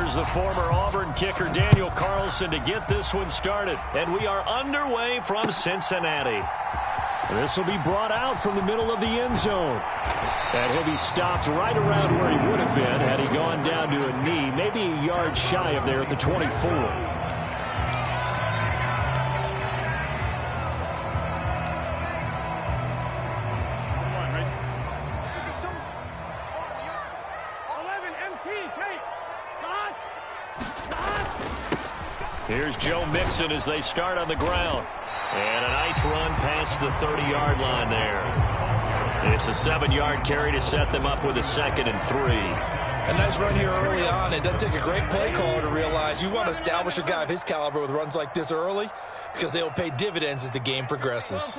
Here's the former Auburn kicker Daniel Carlson to get this one started. And we are underway from Cincinnati. This will be brought out from the middle of the end zone. And he'll be stopped right around where he would have been had he gone down to a knee, maybe a yard shy of there at the 24. Here's Joe Mixon as they start on the ground. And a nice run past the 30-yard line there. It's a 7-yard carry to set them up with a 2nd and 3. A nice run here early on. It doesn't take a great play caller to realize you want to establish a guy of his caliber with runs like this early because they'll pay dividends as the game progresses.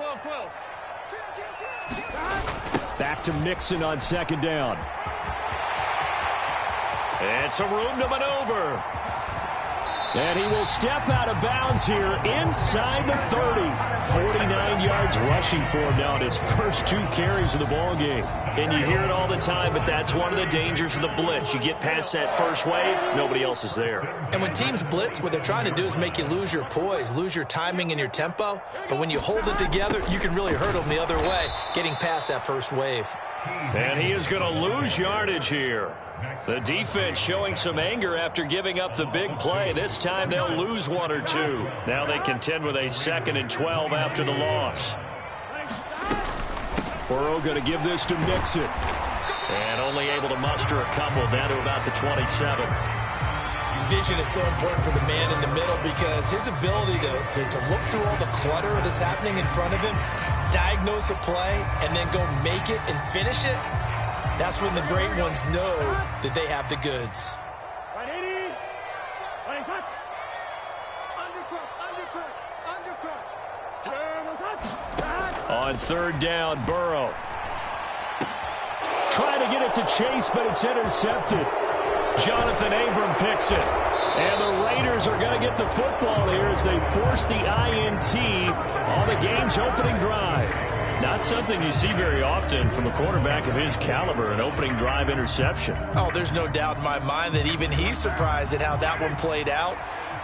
Back to Mixon on 2nd down. And some room to maneuver. And he will step out of bounds here inside the 30. 49 yards rushing for him now in his first 2 carries of the ballgame. And you hear it all the time, but that's one of the dangers of the blitz. You get past that first wave, nobody else is there. And when teams blitz, what they're trying to do is make you lose your poise, lose your timing and your tempo. But when you hold it together, you can really hurt them the other way, getting past that first wave. And he is going to lose yardage here. The defense showing some anger after giving up the big play. This time they'll lose 1 or 2. Now they contend with a 2nd and 12 after the loss. Burrow going to give this to Mixon. And only able to muster a couple down to about the 27. Vision is so important for the man in the middle because his ability to look through all the clutter that's happening in front of him, diagnose a play, and then go make it and finish it. That's when the great ones know that they have the goods. On 3rd down, Burrow. Trying to get it to Chase, but it's intercepted. Jonathan Abram picks it. And the Raiders are going to get the football here as they force the INT on the game's opening drive. Not something you see very often from a quarterback of his caliber, an opening drive interception. Oh, there's no doubt in my mind that even he's surprised at how that one played out.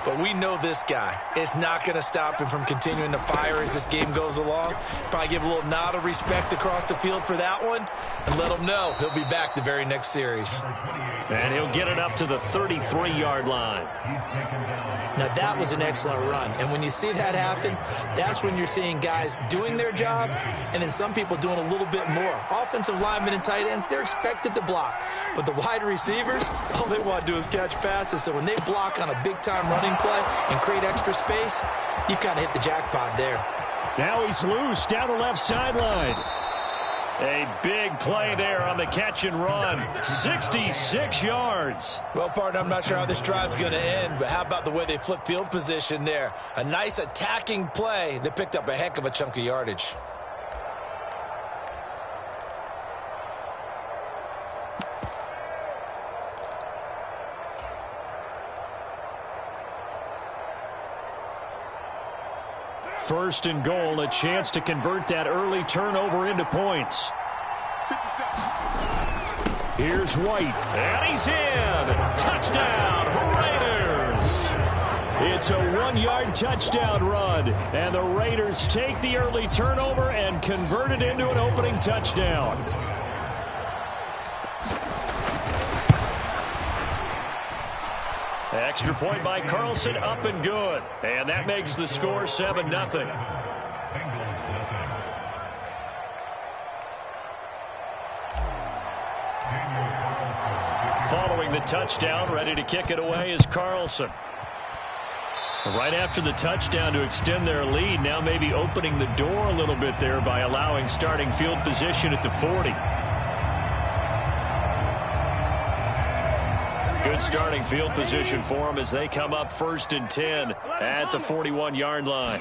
But we know this guy. It's not going to stop him from continuing to fire as this game goes along. Probably give a little nod of respect across the field for that one and let him know he'll be back the very next series. And he'll get it up to the 33-yard line. Now, that was an excellent run. And when you see that happen, that's when you're seeing guys doing their job and then some people doing a little bit more. Offensive linemen and tight ends, they're expected to block. But the wide receivers, all they want to do is catch passes. So when they block on a big-time running play and create extra space, you've kind of hit the jackpot there. Now he's loose down the left sideline. A big play there on the catch and run. 66 yards. Well, partner, I'm not sure how this drive's going to end, but how about the way they flip field position there? A nice attacking play that picked up a heck of a chunk of yardage. First and goal, a chance to convert that early turnover into points. Here's White, and he's in. Touchdown, Raiders. It's a 1-yard touchdown run, and the Raiders take the early turnover and convert it into an opening touchdown. Extra point by Carlson, up and good. And that makes the score 7-0. Following the touchdown, ready to kick it away is Carlson. Right after the touchdown to extend their lead, now maybe opening the door a little bit there by allowing starting field position at the 40. Good starting field position for them as they come up 1st and 10 at the 41-yard line.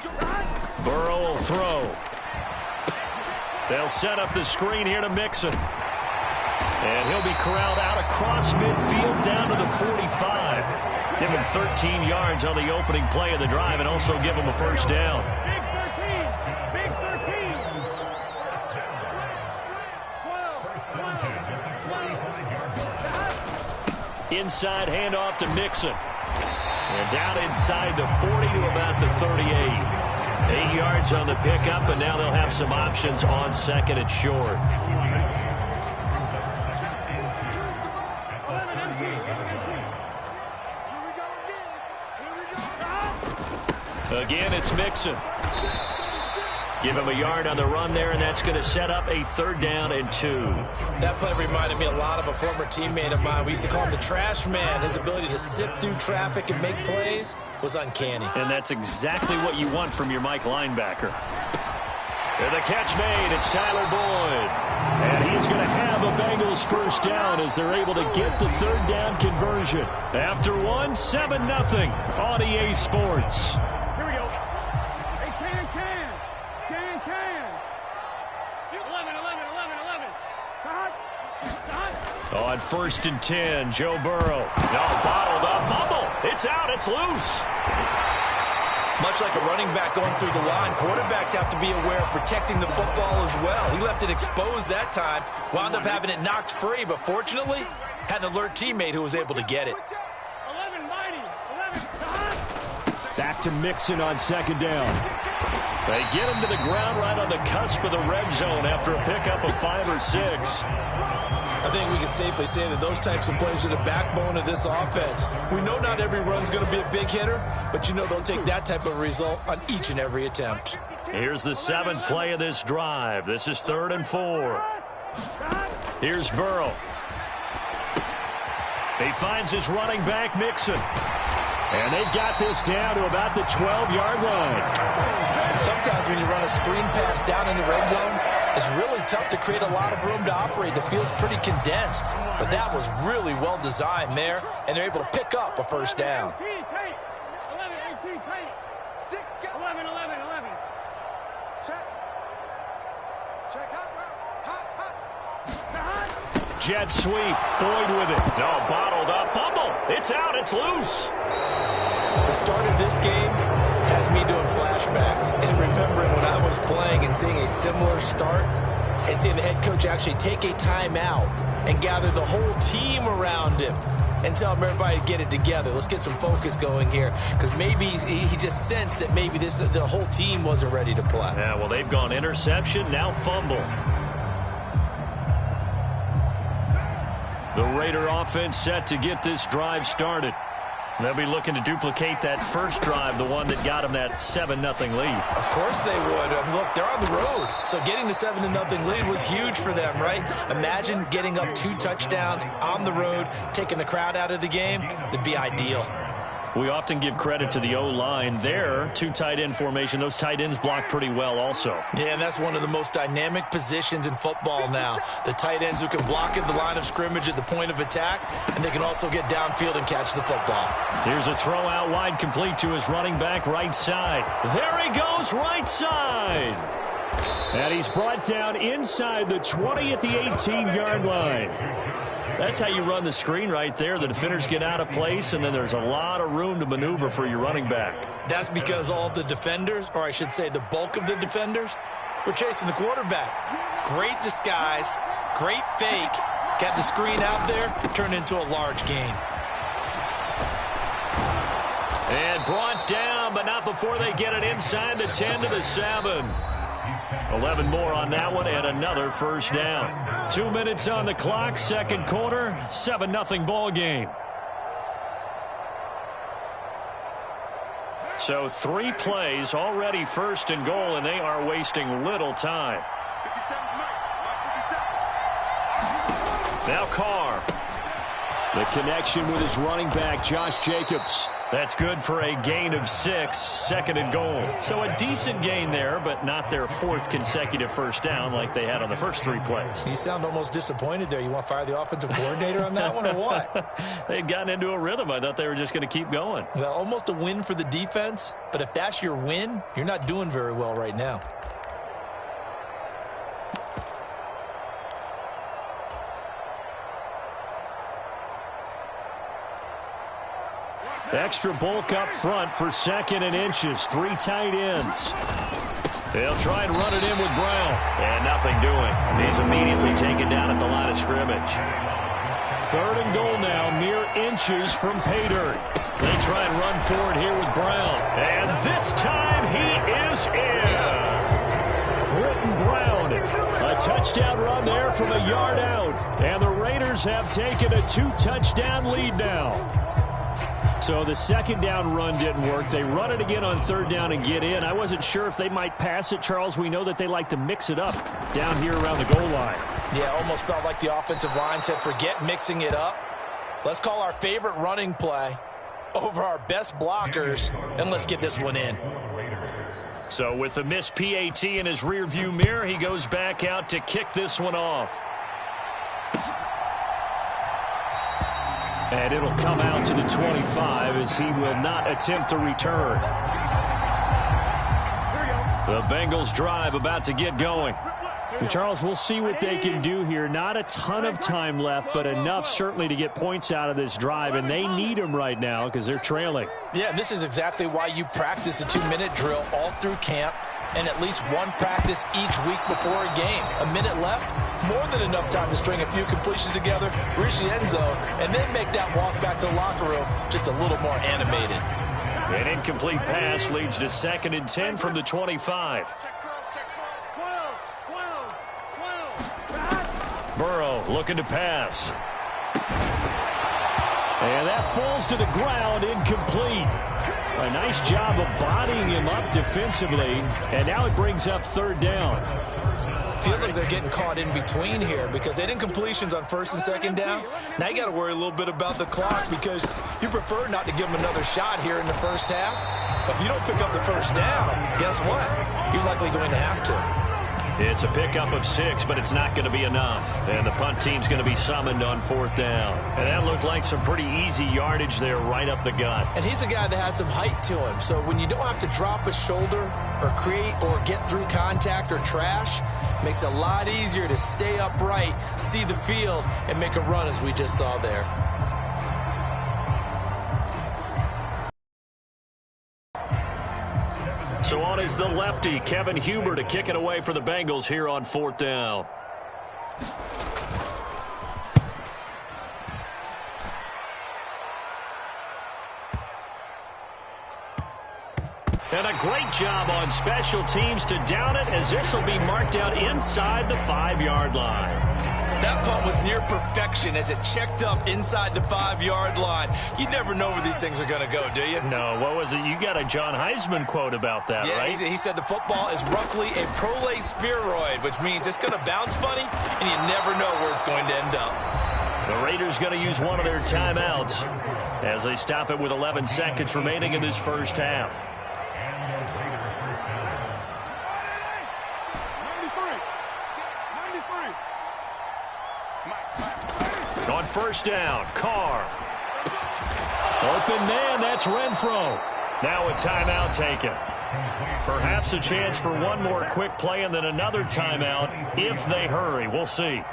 Burrow will throw. They'll set up the screen here to Mixon. And he'll be corralled out across midfield down to the 45. Give him 13 yards on the opening play of the drive and also give him a first down. Inside handoff to Mixon. And down inside the 40 to about the 38. 8 yards on the pickup, and now they'll have some options on second and short. Again, it's Mixon. Give him a yard on the run there, and that's going to set up a 3rd down and 2. That play reminded me a lot of a former teammate of mine. We used to call him the trash man. His ability to sift through traffic and make plays was uncanny. And that's exactly what you want from your Mike linebacker. And the catch made. It's Tyler Boyd. And he's going to have a Bengals 1st down as they're able to get the 3rd down conversion. After 7-0 on EA Sports. On 1st and 10, Joe Burrow. No, bottled up, fumble. It's out, it's loose. Much like a running back going through the line, quarterbacks have to be aware of protecting the football as well. He left it exposed that time, wound up having it knocked free, but fortunately, had an alert teammate who was able to get it. Back to Mixon on 2nd down. They get him to the ground right on the cusp of the red zone after a pickup of 5 or 6. I think we can safely say that those types of plays are the backbone of this offense. We know not every run's going to be a big hitter, but you know they'll take that type of result on each and every attempt. Here's the 7th play of this drive. This is 3rd and 4. Here's Burrow. He finds his running back, Mixon. And they've got this down to about the 12-yard line. And sometimes when you run a screen pass down in the red zone, it's really tough to create a lot of room to operate. The field's pretty condensed, but that was really well designed there, and they're able to pick up a 1st down. 11. Check. Jet sweep. Boyd with it. No, bottled up. Fumble. It's out. It's loose. The start of this game has me doing flashbacks and remembering when I was playing and seeing a similar start and seeing the head coach actually take a timeout and gather the whole team around him and tell everybody to get it together. Let's get some focus going here, because maybe he just sensed that maybe the whole team wasn't ready to play. Yeah, well, they've gone interception, now fumble. The Raider offense set to get this drive started. They'll be looking to duplicate that first drive, the one that got them that 7-0 lead. Of course they would. Look, they're on the road, so getting the 7-0 lead was huge for them, right? Imagine getting up 2 touchdowns on the road, taking the crowd out of the game. It'd be ideal. We often give credit to the O-line there. 2 tight end formation. Those tight ends block pretty well also. Yeah, and that's one of the most dynamic positions in football now. The tight ends who can block at the line of scrimmage at the point of attack, and they can also get downfield and catch the football. Here's a throw out wide, complete to his running back right side. There he goes, right side. And he's brought down inside the 20 at the 18-yard line. That's how you run the screen right there. The defenders get out of place, and then there's a lot of room to maneuver for your running back. That's because all the defenders, or I should say the bulk of the defenders, were chasing the quarterback. Great disguise, great fake, got the screen out there, turned into a large gain. And brought down, but not before they get it inside the 10 to the 7. 11 more on that one, and another first down. 2 minutes on the clock, second quarter, 7-0 ball game. So 3 plays, already first and goal, and they are wasting little time. Now Carr. The connection with his running back, Josh Jacobs. That's good for a gain of 6, second and goal. So a decent gain there, but not their 4th consecutive first down like they had on the first 3 plays. You sound almost disappointed there. You want to fire the offensive coordinator on that one or what? They'd gotten into a rhythm. I thought they were just going to keep going. Well, almost a win for the defense, but if that's your win, you're not doing very well right now. Extra bulk up front for 2nd and inches. 3 tight ends. They'll try and run it in with Brown. And nothing doing. He's immediately taken down at the line of scrimmage. Third and goal now, mere inches from pay dirt. They try and run forward here with Brown. And this time he is in. Yes. Britton Brown, a touchdown run there from a yard out. And the Raiders have taken a 2-touchdown lead now. So the second down run didn't work. They run it again on third down and get in. I wasn't sure if they might pass it, Charles. We know that they like to mix it up down here around the goal line. Yeah, almost felt like the offensive line said, forget mixing it up. Let's call our favorite running play over our best blockers, and let's get this one in. So with the missed PAT in his rearview mirror, he goes back out to kick this one off. And it'll come out to the 25 as he will not attempt to return. The Bengals drive about to get going. And Charles, we'll see what they can do here. Not a ton of time left, but enough certainly to get points out of this drive. And they need them right now because they're trailing. Yeah, and this is exactly why you practice a 2-minute drill all through camp and at least one practice each week before a game. A minute left, more than enough time to string a few completions together, reach the end zone, and then make that walk back to the locker room just a little more animated. An incomplete pass leads to 2nd and 10 from the 25. Burrow looking to pass. And that falls to the ground, incomplete. A nice job of bodying him up defensively, and now it brings up third down. Feels like they're getting caught in between here because they didn't completions on first and second down. Now you got to worry a little bit about the clock because you prefer not to give them another shot here in the first half. If you don't pick up the first down, guess what? You're likely going to have to. It's a pickup of 6, but it's not going to be enough. And the punt team's going to be summoned on fourth down. And that looked like some pretty easy yardage there right up the gut. And he's a guy that has some height to him. So when you don't have to drop a shoulder or create or get through contact or trash, makes it a lot easier to stay upright, see the field, and make a run as we just saw there. So on is the lefty, Kevin Huber, to kick it away for the Bengals here on fourth down. And a great job on special teams to down it as this will be marked out inside the 5-yard line. That punt was near perfection as it checked up inside the 5-yard line. You never know where these things are going to go, do you? No, what was it? You got a John Heisman quote about that, yeah, right? He said the football is roughly a prolate spheroid, which means it's going to bounce funny, and you never know where it's going to end up. The Raiders going to use one of their timeouts as they stop it with 11 seconds remaining in this first half. On first down, Carr. Open man, that's Renfro. Now a timeout taken. Perhaps a chance for one more quick play and then another timeout if they hurry. We'll see.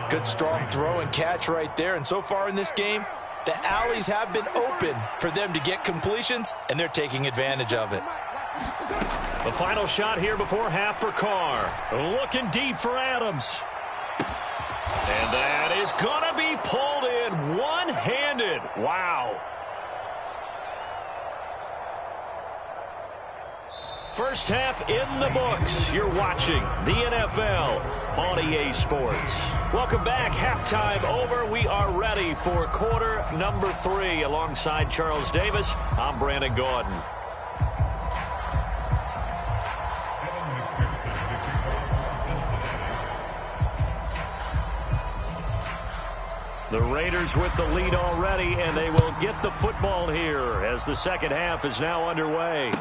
Good strong throw and catch right there. And so far in this game, the alleys have been open for them to get completions, and they're taking advantage of it. The final shot here before half for Carr. Looking deep for Adams. And that is going to be pulled in one-handed. Wow. First half in the books. You're watching the NFL on EA Sports. Welcome back. Halftime over. We are ready for quarter number 3. Alongside Charles Davis, I'm Brandon Gordon. The Raiders with the lead already, and they will get the football here as the second half is now underway.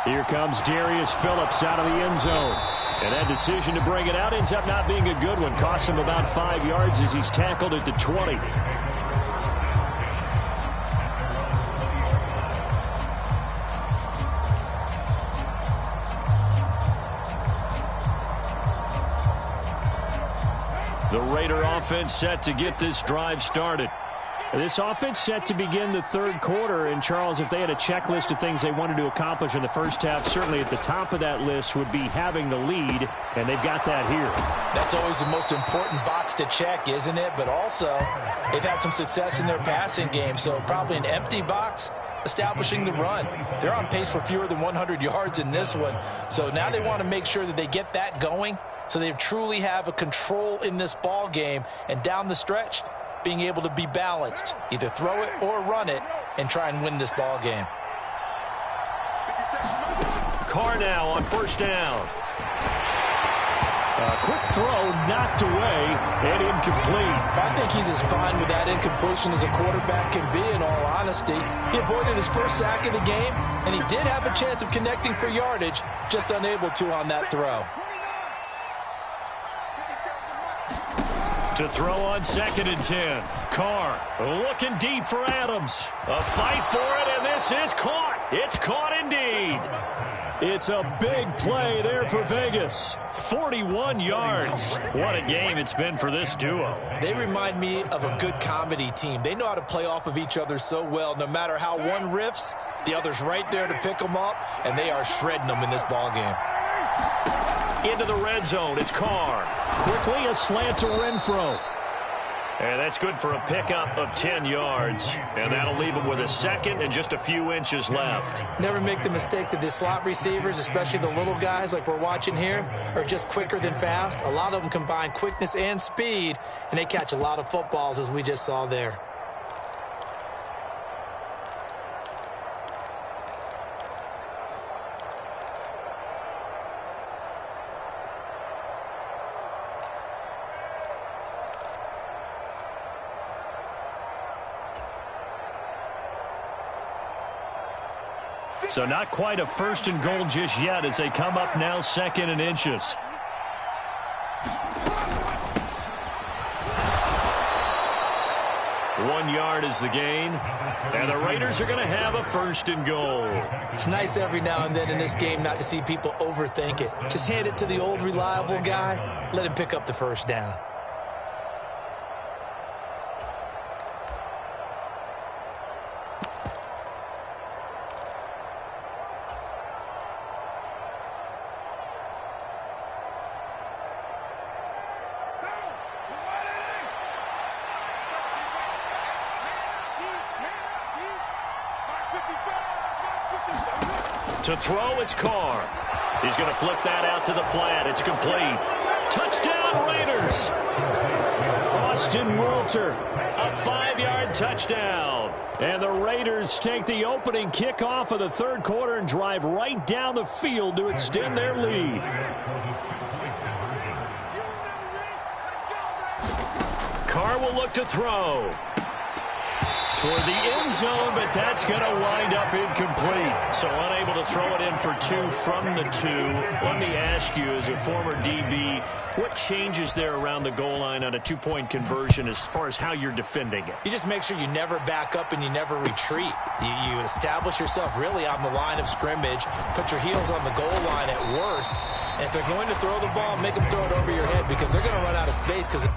Here comes Darius Phillips out of the end zone. And that decision to bring it out ends up not being a good one. Cost him about 5 yards as he's tackled at the 20. The Raider offense set to get this drive started. This offense set to begin the third quarter. And, Charles, if they had a checklist of things they wanted to accomplish in the first half, certainly at the top of that list would be having the lead, and they've got that here. That's always the most important box to check, isn't it? But also, they've had some success in their passing game, so probably an empty box establishing the run. They're on pace for fewer than 100 yards in this one, so now they want to make sure that they get that going so they truly have a control in this ball game, and down the stretch, being able to be balanced, either throw it or run it, and try and win this ball game. Carr now on first down. A quick throw knocked away and incomplete. I think he's as fine with that incompletion as a quarterback can be, in all honesty. He avoided his first sack of the game, and he did have a chance of connecting for yardage, just unable to on that throw. To throw on 2nd and 10. Carr looking deep for Adams. A fight for it, and this is caught. It's caught indeed. It's a big play there for Vegas. 41 yards. What a game it's been for this duo. They remind me of a good comedy team. They know how to play off of each other so well. No matter how one riffs, the other's right there to pick them up, and they are shredding them in this ball game. Into the red zone. It's Carr. Quickly a slant to Renfro. And that's good for a pickup of 10 yards. And that'll leave him with a second and just a few inches left. Never make the mistake that the slot receivers, especially the little guys like we're watching here, are just quicker than fast. A lot of them combine quickness and speed, and they catch a lot of footballs, as we just saw there. So not quite a 1st and goal just yet as they come up now 2nd and inches. One yard is the gain. And the Raiders are going to have a 1st and goal. It's nice every now and then in this game not to see people overthink it. Just hand it to the old reliable guy. Let him pick up the first down. To throw, it's Carr. He's going to flip that out to the flat. It's complete. Touchdown, Raiders. Austin Walter. A 5-yard touchdown. And the Raiders take the opening kickoff of the third quarter and drive right down the field to extend their lead. Carr will look to throw. Toward the end zone, but that's going to wind up incomplete. So unable to throw it in for 2 from the 2. Let me ask you, as a former DB, what changes there around the goal line on a 2-point conversion as far as how you're defending it? You just make sure you never back up and you never retreat. You establish yourself really on the line of scrimmage, put your heels on the goal line at worst. And if they're going to throw the ball, make them throw it over your head because they're going to run out of space because